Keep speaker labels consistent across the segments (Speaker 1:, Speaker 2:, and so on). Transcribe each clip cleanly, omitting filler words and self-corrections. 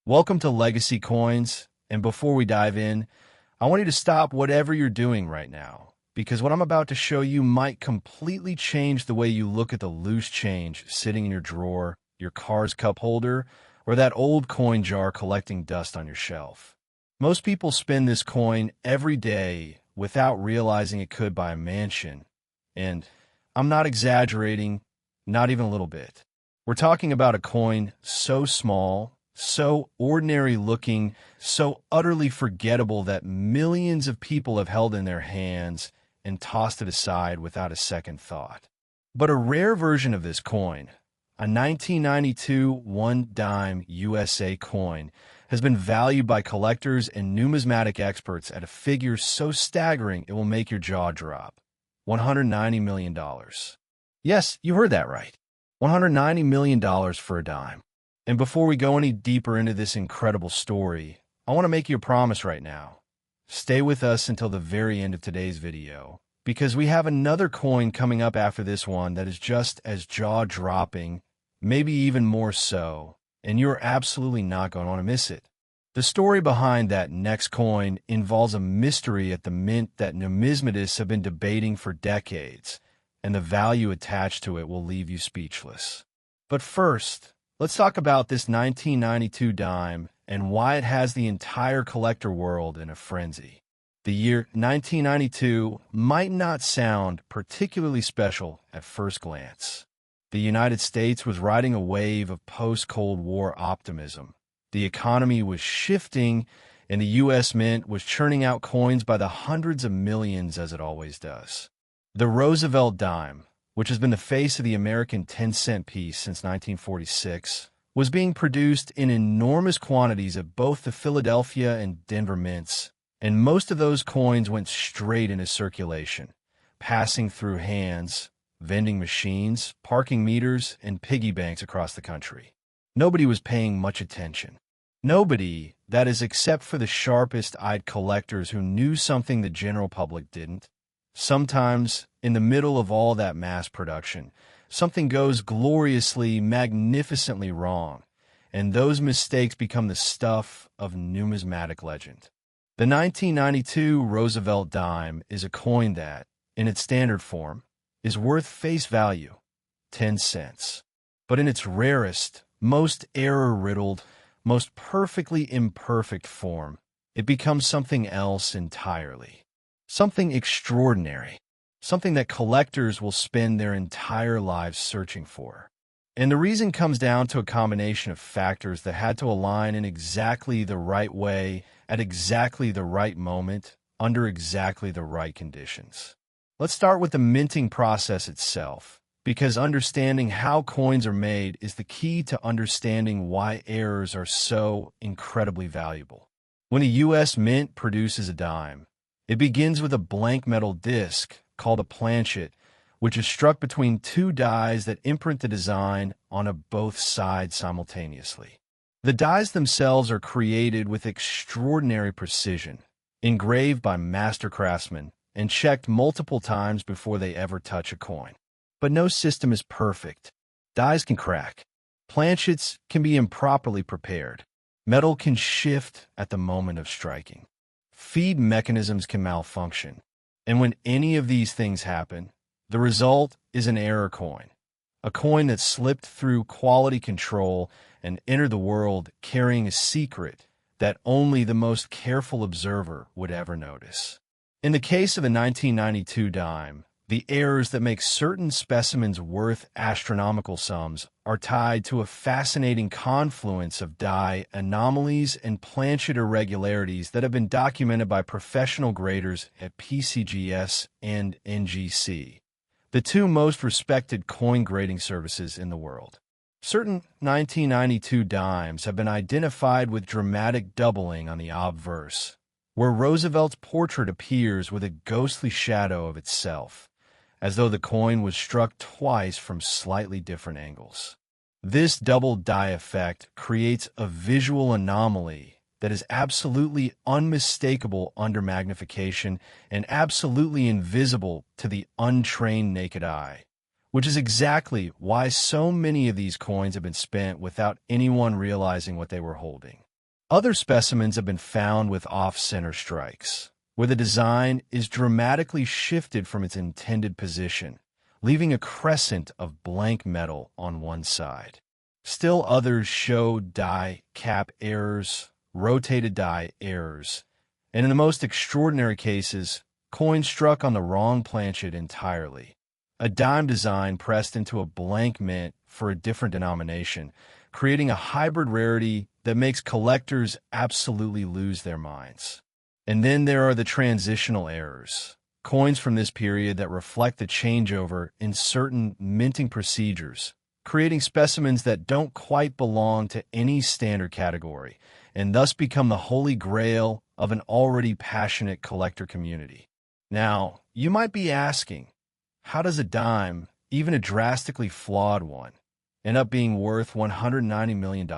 Speaker 1: Welcome to Legacy Coins, and before we dive in, I want you to stop whatever you're doing right now, because what I'm about to show you might completely change the way you look at the loose change sitting in your drawer, your car's cup holder, or that old coin jar collecting dust on your shelf. Most people spend this coin every day without realizing it could buy a mansion, and I'm not exaggerating, not even a little bit. We're talking about a coin so small, so ordinary looking, so utterly forgettable that millions of people have held in their hands and tossed it aside without a second thought. But a rare version of this coin, a 1992 one dime USA coin, has been valued by collectors and numismatic experts at a figure so staggering it will make your jaw drop. $190 million. Yes, you heard that right. $190 million for a dime. And before we go any deeper into this incredible story, I want to make you a promise right now. Stay with us until the very end of today's video, because we have another coin coming up after this one that is just as jaw-dropping, maybe even more so, and you're absolutely not going to want to miss it. The story behind that next coin involves a mystery at the mint that numismatists have been debating for decades, and the value attached to it will leave you speechless. But first, let's talk about this 1992 dime and why it has the entire collector world in a frenzy. The year 1992 might not sound particularly special at first glance. The United States was riding a wave of post-Cold War optimism. The economy was shifting, and the U.S. Mint was churning out coins by the hundreds of millions as it always does. The Roosevelt Dime, which has been the face of the American 10-cent piece since 1946, was being produced in enormous quantities at both the Philadelphia and Denver mints, and most of those coins went straight into circulation, passing through hands, vending machines, parking meters, and piggy banks across the country. Nobody was paying much attention. Nobody, that is, except for the sharpest-eyed collectors who knew something the general public didn't. Sometimes, in the middle of all that mass production, something goes gloriously, magnificently wrong, and those mistakes become the stuff of numismatic legend. The 1992 Roosevelt Dime is a coin that, in its standard form, is worth face value, 10 cents. But in its rarest, most error-riddled, most perfectly imperfect form, it becomes something else entirely. Something extraordinary. Something that collectors will spend their entire lives searching for. And the reason comes down to a combination of factors that had to align in exactly the right way, at exactly the right moment, under exactly the right conditions. Let's start with the minting process itself, because understanding how coins are made is the key to understanding why errors are so incredibly valuable. When a U.S. Mint produces a dime, it begins with a blank metal disc called a planchet, which is struck between two dies that imprint the design on both sides simultaneously. The dies themselves are created with extraordinary precision, engraved by master craftsmen, and checked multiple times before they ever touch a coin. But no system is perfect. Dies can crack. Planchets can be improperly prepared. Metal can shift at the moment of striking. Feed mechanisms can malfunction. And when any of these things happen, the result is an error coin. A coin that slipped through quality control and entered the world carrying a secret that only the most careful observer would ever notice. In the case of the 1992 dime, the errors that make certain specimens worth astronomical sums are tied to a fascinating confluence of die anomalies and planchet irregularities that have been documented by professional graders at PCGS and NGC, the two most respected coin grading services in the world. Certain 1992 dimes have been identified with dramatic doubling on the obverse, where Roosevelt's portrait appears with a ghostly shadow of itself, as though the coin was struck twice from slightly different angles. This double die effect creates a visual anomaly that is absolutely unmistakable under magnification and absolutely invisible to the untrained naked eye, which is exactly why so many of these coins have been spent without anyone realizing what they were holding. Other specimens have been found with off-center strikes, where the design is dramatically shifted from its intended position, leaving a crescent of blank metal on one side. Still others show die cap errors, rotated die errors, and in the most extraordinary cases, coins struck on the wrong planchet entirely. A dime design pressed into a blank mint for a different denomination, creating a hybrid rarity that makes collectors absolutely lose their minds. And then there are the transitional errors, coins from this period that reflect the changeover in certain minting procedures, creating specimens that don't quite belong to any standard category, and thus become the holy grail of an already passionate collector community. Now, you might be asking, how does a dime, even a drastically flawed one, end up being worth $190 million?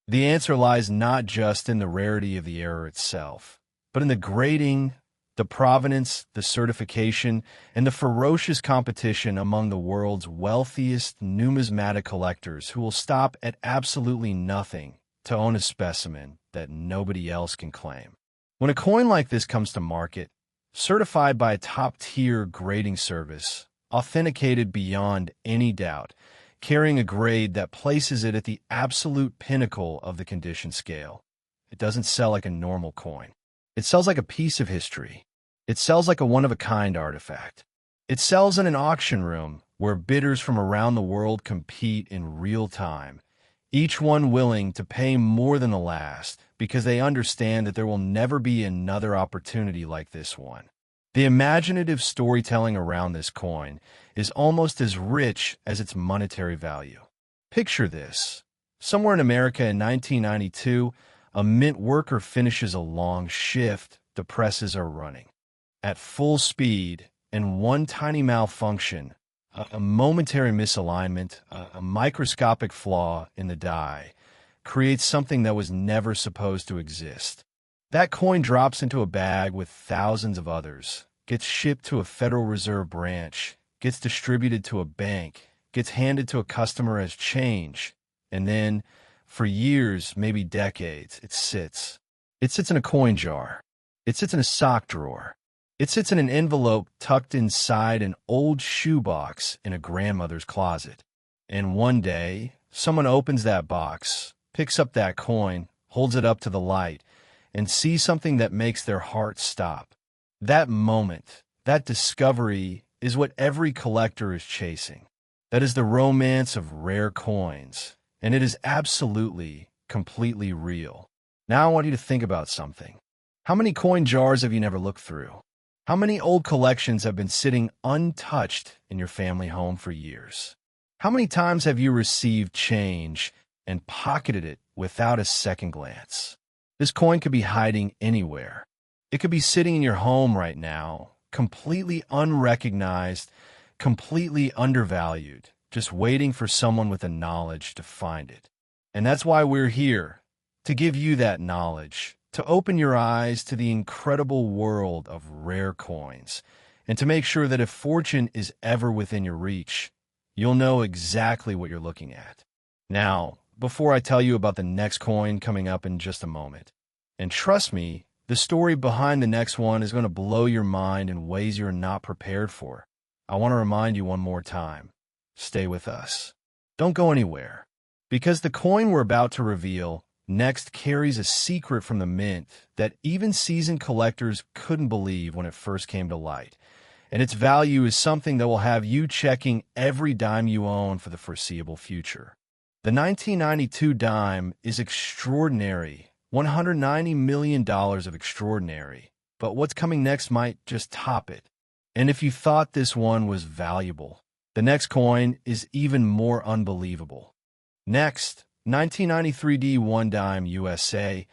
Speaker 1: The answer lies not just in the rarity of the error itself, but in the grading, the provenance, the certification, and the ferocious competition among the world's wealthiest numismatic collectors who will stop at absolutely nothing to own a specimen that nobody else can claim. When a coin like this comes to market, certified by a top-tier grading service, authenticated beyond any doubt, carrying a grade that places it at the absolute pinnacle of the condition scale, it doesn't sell like a normal coin. It sells like a piece of history. It sells like a one-of-a-kind artifact. It sells in an auction room where bidders from around the world compete in real time, each one willing to pay more than the last because they understand that there will never be another opportunity like this one. The imaginative storytelling around this coin is almost as rich as its monetary value. Picture this. Somewhere in America in 1992, a mint worker finishes a long shift, the presses are running at full speed, and one tiny malfunction, a momentary misalignment, a microscopic flaw in the die, creates something that was never supposed to exist. That coin drops into a bag with thousands of others, gets shipped to a Federal Reserve branch, gets distributed to a bank, gets handed to a customer as change, and then, for years, maybe decades, it sits. It sits in a coin jar. It sits in a sock drawer. It sits in an envelope tucked inside an old shoebox in a grandmother's closet. And one day, someone opens that box, picks up that coin, holds it up to the light, and sees something that makes their heart stop. That moment, that discovery, is what every collector is chasing. That is the romance of rare coins, and it is absolutely, completely real. Now I want you to think about something. How many coin jars have you never looked through? How many old collections have been sitting untouched in your family home for years? How many times have you received change and pocketed it without a second glance? This coin could be hiding anywhere. It could be sitting in your home right now, completely unrecognized, completely undervalued, just waiting for someone with the knowledge to find it. And that's why we're here, to give you that knowledge, to open your eyes to the incredible world of rare coins, and to make sure that if fortune is ever within your reach, you'll know exactly what you're looking at. Now, before I tell you about the next coin coming up in just a moment, and trust me, the story behind the next one is going to blow your mind in ways you're not prepared for. I want to remind you one more time. Stay with us. Don't go anywhere, because the coin we're about to reveal next carries a secret from the mint that even seasoned collectors couldn't believe when it first came to light, and its value is something that will have you checking every dime you own for the foreseeable future. The 1992 dime is extraordinary, $190 million of extraordinary, but what's coming next might just top it. And if you thought this one was valuable, the next coin is even more unbelievable. Next, 1993 D1 Dime USA,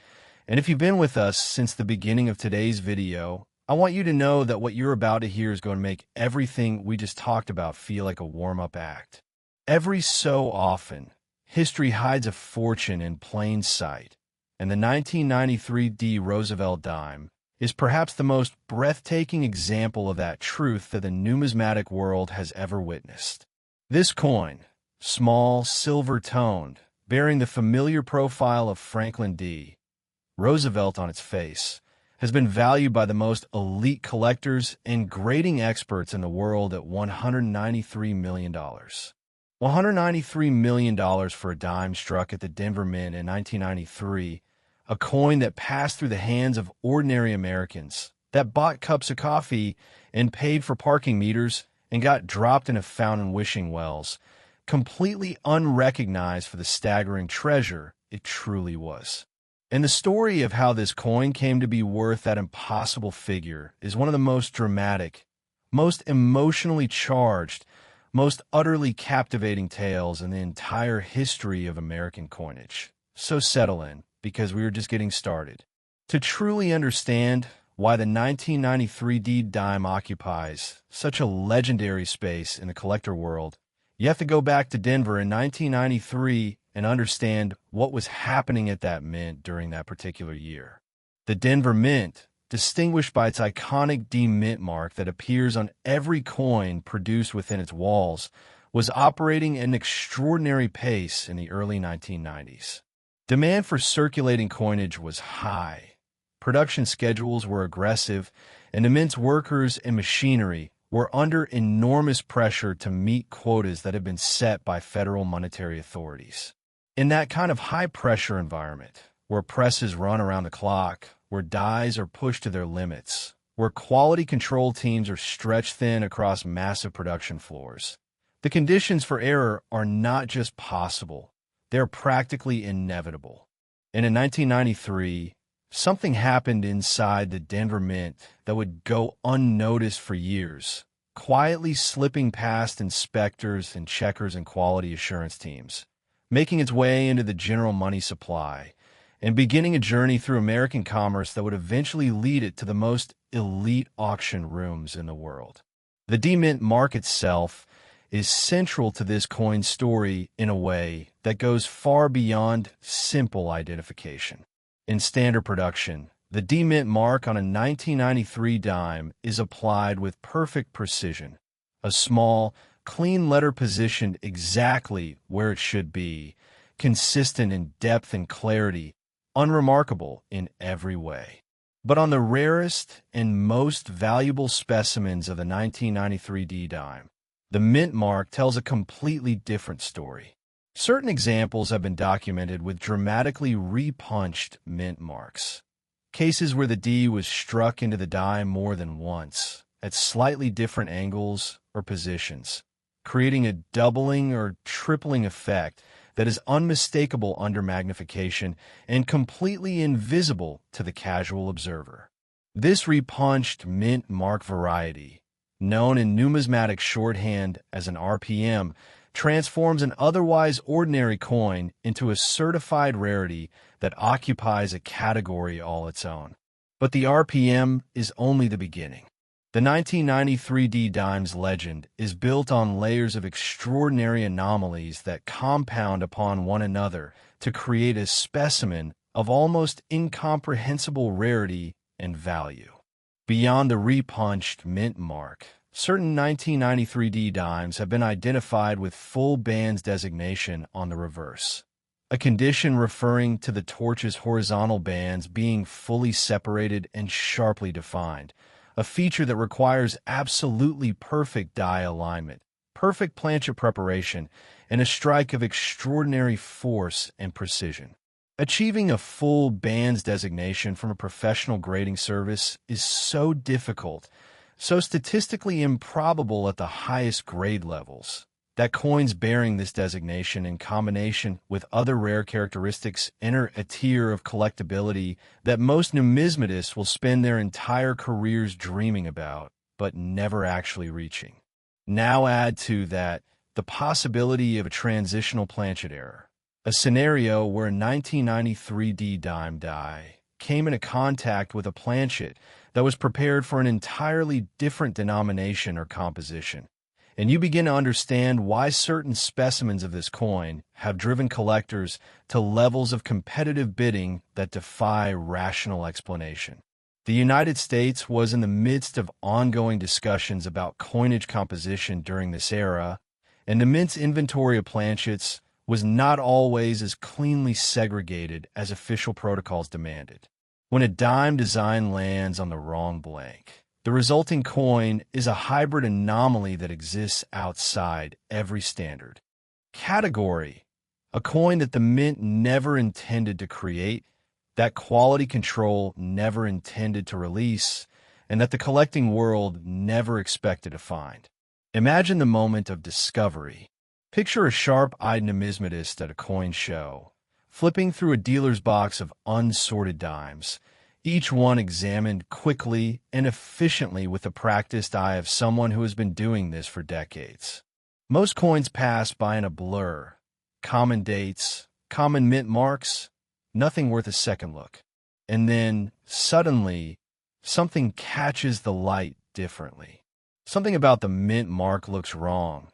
Speaker 1: and if you've been with us since the beginning of today's video, I want you to know that what you're about to hear is going to make everything we just talked about feel like a warm-up act. Every so often, history hides a fortune in plain sight, and the 1993 D Roosevelt Dime is perhaps the most breathtaking example of that truth that the numismatic world has ever witnessed. This coin, small, silver-toned, bearing the familiar profile of Franklin D. Roosevelt on its face, has been valued by the most elite collectors and grading experts in the world at $193 million. $193 million for a dime struck at the Denver Mint in 1993, a coin that passed through the hands of ordinary Americans, that bought cups of coffee and paid for parking meters and got dropped in a fountain wishing wells, completely unrecognized for the staggering treasure it truly was. And the story of how this coin came to be worth that impossible figure is one of the most dramatic, most emotionally charged, most utterly captivating tales in the entire history of American coinage. So settle in, because we are just getting started. To truly understand why the 1993 D dime occupies such a legendary space in the collector world, you have to go back to Denver in 1993 and understand what was happening at that mint during that particular year. The Denver Mint, distinguished by its iconic D mint mark that appears on every coin produced within its walls, was operating at an extraordinary pace in the early 1990s. Demand for circulating coinage was high. Production schedules were aggressive, and the mint's workers and machinery were under enormous pressure to meet quotas that had been set by federal monetary authorities. In that kind of high-pressure environment, where presses run around the clock, where dies are pushed to their limits, where quality control teams are stretched thin across massive production floors, the conditions for error are not just possible, they're practically inevitable. And in 1993, something happened inside the Denver Mint that would go unnoticed for years, quietly slipping past inspectors and checkers and quality assurance teams, making its way into the general money supply, and beginning a journey through American commerce that would eventually lead it to the most elite auction rooms in the world. The D-Mint mark itself is central to this coin's story in a way that goes far beyond simple identification. In standard production, the D-Mint mark on a 1993 dime is applied with perfect precision. A small, clean letter positioned exactly where it should be, consistent in depth and clarity, unremarkable in every way. But on the rarest and most valuable specimens of the 1993 D dime, the mint mark tells a completely different story. Certain examples have been documented with dramatically repunched mint marks. Cases where the D was struck into the dime more than once, at slightly different angles or positions, creating a doubling or tripling effect that is unmistakable under magnification and completely invisible to the casual observer. This repunched mint mark variety, known in numismatic shorthand as an RPM, transforms an otherwise ordinary coin into a certified rarity that occupies a category all its own. But the RPM is only the beginning. The 1993 D dime's legend is built on layers of extraordinary anomalies that compound upon one another to create a specimen of almost incomprehensible rarity and value. Beyond the repunched mint mark, certain 1993 D dimes have been identified with full bands designation on the reverse, a condition referring to the torch's horizontal bands being fully separated and sharply defined, a feature that requires absolutely perfect die alignment, perfect planchet preparation, and a strike of extraordinary force and precision. Achieving a full bands designation from a professional grading service is so difficult, so statistically improbable at the highest grade levels, that coins bearing this designation in combination with other rare characteristics enter a tier of collectability that most numismatists will spend their entire careers dreaming about, but never actually reaching. Now add to that the possibility of a transitional planchet error, a scenario where a 1993 D dime die came into contact with a planchet that was prepared for an entirely different denomination or composition, and you begin to understand why certain specimens of this coin have driven collectors to levels of competitive bidding that defy rational explanation. The United States was in the midst of ongoing discussions about coinage composition during this era, and the mint's inventory of planchets was not always as cleanly segregated as official protocols demanded. When a dime design lands on the wrong blank, the resulting coin is a hybrid anomaly that exists outside every standard. Category: a coin that the mint never intended to create, that quality control never intended to release, and that the collecting world never expected to find. Imagine the moment of discovery. Picture a sharp-eyed numismatist at a coin show, flipping through a dealer's box of unsorted dimes, each one examined quickly and efficiently with the practiced eye of someone who has been doing this for decades. Most coins pass by in a blur. Common dates, common mint marks, nothing worth a second look. And then, suddenly, something catches the light differently. Something about the mint mark looks wrong,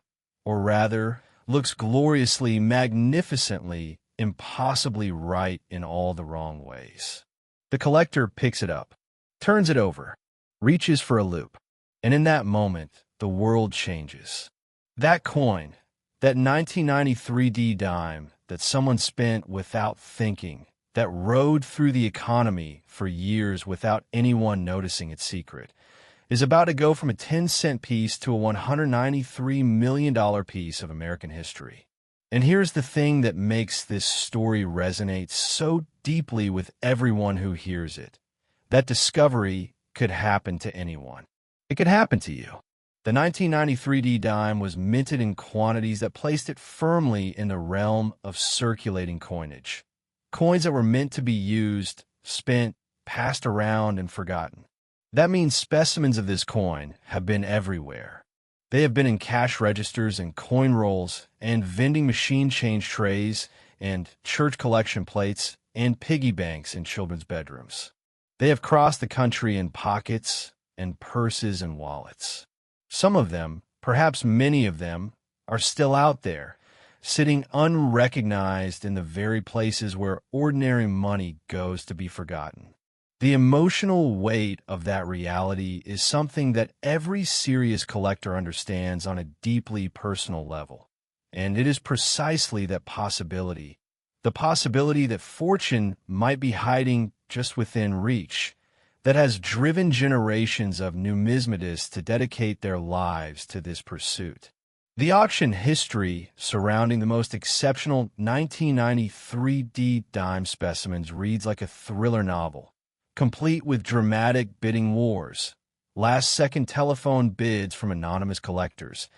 Speaker 1: or rather, looks gloriously, magnificently, impossibly right in all the wrong ways. The collector picks it up, turns it over, reaches for a loop, and in that moment, the world changes. That coin, that 1993 dime that someone spent without thinking, that rode through the economy for years without anyone noticing its secret, is about to go from a 10-cent piece to a $193 million piece of American history. And here's the thing that makes this story resonate so deeply with everyone who hears it. That discovery could happen to anyone. It could happen to you. The 1993 dime was minted in quantities that placed it firmly in the realm of circulating coinage. Coins that were meant to be used, spent, passed around, and forgotten. That means specimens of this coin have been everywhere. They have been in cash registers and coin rolls and vending machine change trays and church collection plates and piggy banks in children's bedrooms. They have crossed the country in pockets and purses and wallets. Some of them, perhaps many of them, are still out there, sitting unrecognized in the very places where ordinary money goes to be forgotten. The emotional weight of that reality is something that every serious collector understands on a deeply personal level. And it is precisely that possibility, the possibility that fortune might be hiding just within reach, that has driven generations of numismatists to dedicate their lives to this pursuit. The auction history surrounding the most exceptional 1993 dime specimens reads like a thriller novel, complete with dramatic bidding wars, last-second telephone bids from anonymous collectors,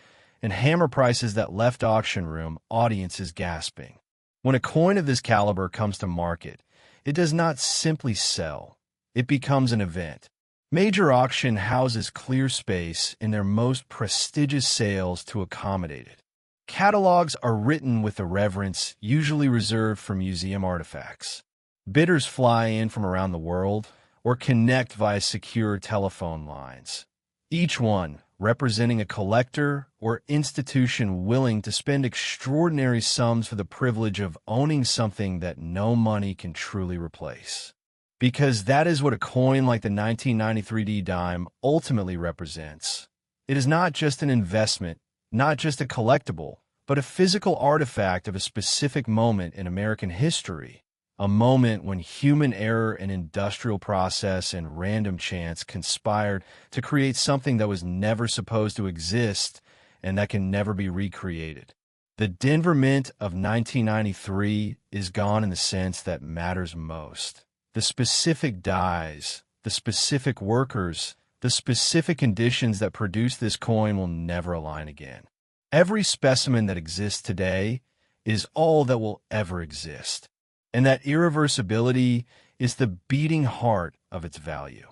Speaker 1: and hammer prices that left auction room audiences gasping. When a coin of this caliber comes to market, it does not simply sell. It becomes an event. Major auction houses clear space in their most prestigious sales to accommodate it. Catalogs are written with a reverence usually reserved for museum artifacts. Bidders fly in from around the world or connect via secure telephone lines, each one representing a collector or institution willing to spend extraordinary sums for the privilege of owning something that no money can truly replace. Because that is what a coin like the 1993 dime ultimately represents. It is not just an investment, not just a collectible, but a physical artifact of a specific moment in American history. A moment when human error and industrial process and random chance conspired to create something that was never supposed to exist and that can never be recreated. The Denver Mint of 1993 is gone in the sense that matters most. The specific dies, the specific workers, the specific conditions that produce this coin will never align again. Every specimen that exists today is all that will ever exist. And that irreversibility is the beating heart of its value.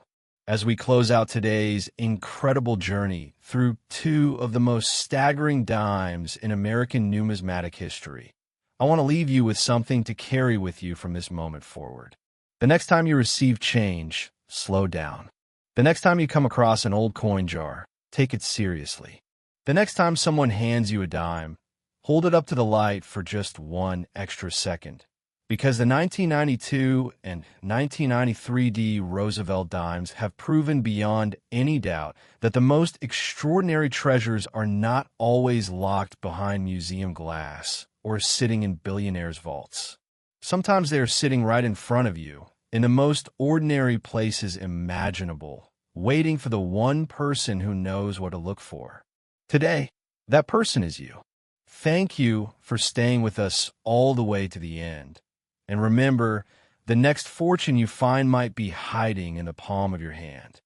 Speaker 1: As we close out today's incredible journey through two of the most staggering dimes in American numismatic history, I want to leave you with something to carry with you from this moment forward. The next time you receive change, slow down. The next time you come across an old coin jar, take it seriously. The next time someone hands you a dime, hold it up to the light for just one extra second. Because the 1992 and 1993D Roosevelt Dimes have proven beyond any doubt that the most extraordinary treasures are not always locked behind museum glass or sitting in billionaires' vaults. Sometimes they are sitting right in front of you, in the most ordinary places imaginable, waiting for the one person who knows what to look for. Today, that person is you. Thank you for staying with us all the way to the end. And remember, the next fortune you find might be hiding in the palm of your hand.